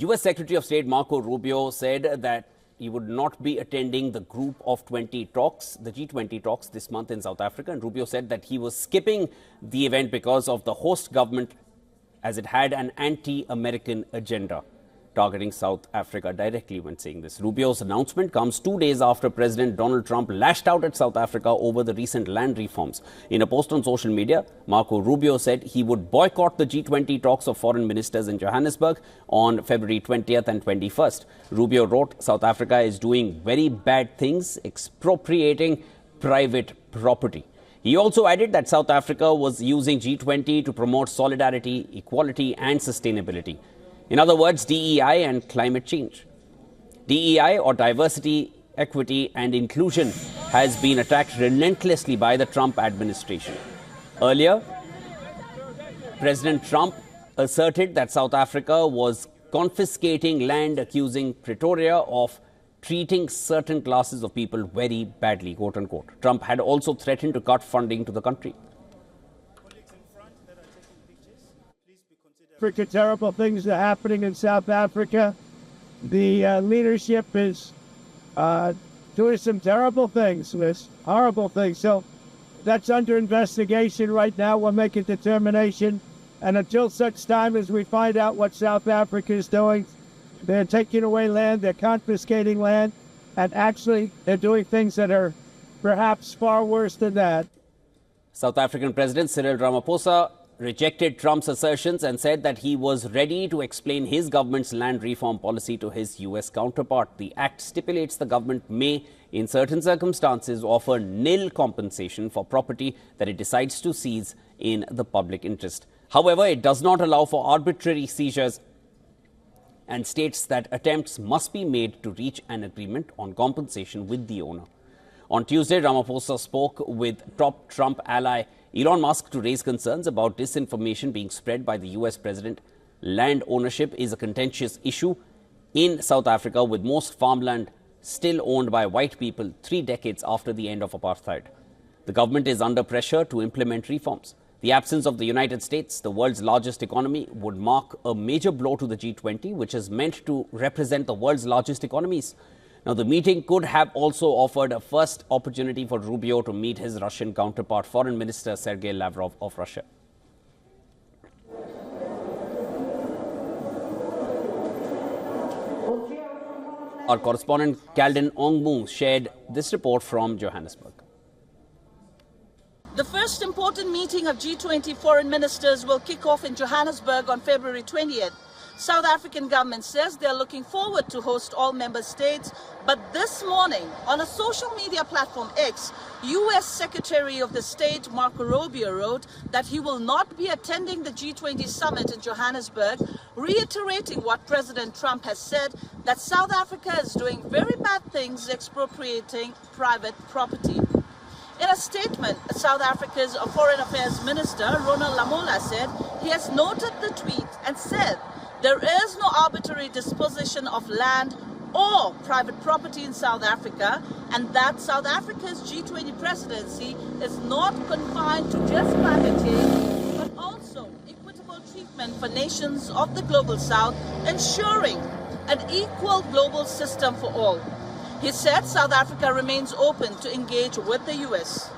U.S. Secretary of State Marco Rubio said that he would not be attending the Group of 20 talks, the G20 talks this month in South Africa. And Rubio said that he was skipping the event because of the host government, as it had an anti-American agenda targeting South Africa directly when saying this. Rubio's announcement comes 2 days after President Donald Trump lashed out at South Africa over the recent land reforms. In a post on social media, Marco Rubio said he would boycott the G20 talks of foreign ministers in Johannesburg on February 20th and 21st. Rubio wrote, "South Africa is doing very bad things, expropriating private property." He also added that South Africa was using G20 to promote solidarity, equality and sustainability. In other words, DEI and climate change. DEI, or diversity, equity and inclusion, has been attacked relentlessly by the Trump administration. Earlier, President Trump asserted that South Africa was confiscating land, accusing Pretoria of treating certain classes of people very badly, quote unquote. Trump had also threatened to cut funding to the country. Terrible things are happening in South Africa. The leadership is doing some terrible things, horrible things. So that's under investigation right now. We'll make a determination. And until such time as we find out what South Africa is doing, they're taking away land, they're confiscating land, and actually they're doing things that are perhaps far worse than that. South African President Cyril Ramaphosa rejected Trump's assertions and said that he was ready to explain his government's land reform policy to his U.S. counterpart. The act stipulates the government may, in certain circumstances, offer nil compensation for property that it decides to seize in the public interest. However, it does not allow for arbitrary seizures and states that attempts must be made to reach an agreement on compensation with the owner. On Tuesday, Ramaphosa spoke with top Trump ally Elon Musk to raise concerns about disinformation being spread by the U.S. president. Land ownership is a contentious issue in South Africa, with most farmland still owned by white people 3 decades after the end of apartheid. The government is under pressure to implement reforms. The absence of the United States, the world's largest economy, would mark a major blow to the G20, which is meant to represent the world's largest economies. Now, the meeting could have also offered a first opportunity for Rubio to meet his Russian counterpart, Foreign Minister Sergei Lavrov of Russia. Our correspondent Calden Ongmu shared this report from Johannesburg. The first important meeting of G20 foreign ministers will kick off in Johannesburg on February 20th. South African government says they are looking forward to host all member states, but this morning on a social media platform X, U.S. Secretary of the State Marco Rubio wrote that he will not be attending the G20 Summit in Johannesburg, reiterating what President Trump has said, that South Africa is doing very bad things, expropriating private property. In a statement, South Africa's Foreign Affairs Minister, Ronald Lamola, said he has noted the tweet and said there is no arbitrary disposition of land or private property in South Africa, and that South Africa's G20 presidency is not confined to just climate change, but also equitable treatment for nations of the Global South, ensuring an equal global system for all. He said South Africa remains open to engage with the U.S.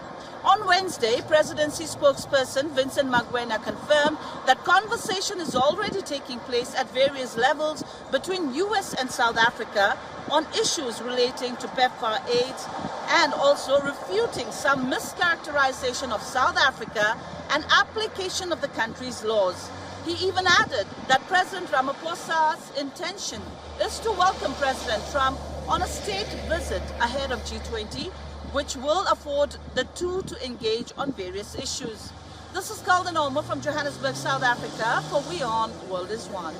On Wednesday, presidency spokesperson Vincent Magwenya confirmed that conversation is already taking place at various levels between U.S. and South Africa on issues relating to PEPFAR AIDS, and also refuting some mischaracterization of South Africa and application of the country's laws. He even added that President Ramaphosa's intention is to welcome President Trump on a state visit ahead of G20, which will afford the two to engage on various issues. This is Calden Ongmu from Johannesburg, South Africa for WION The World is One.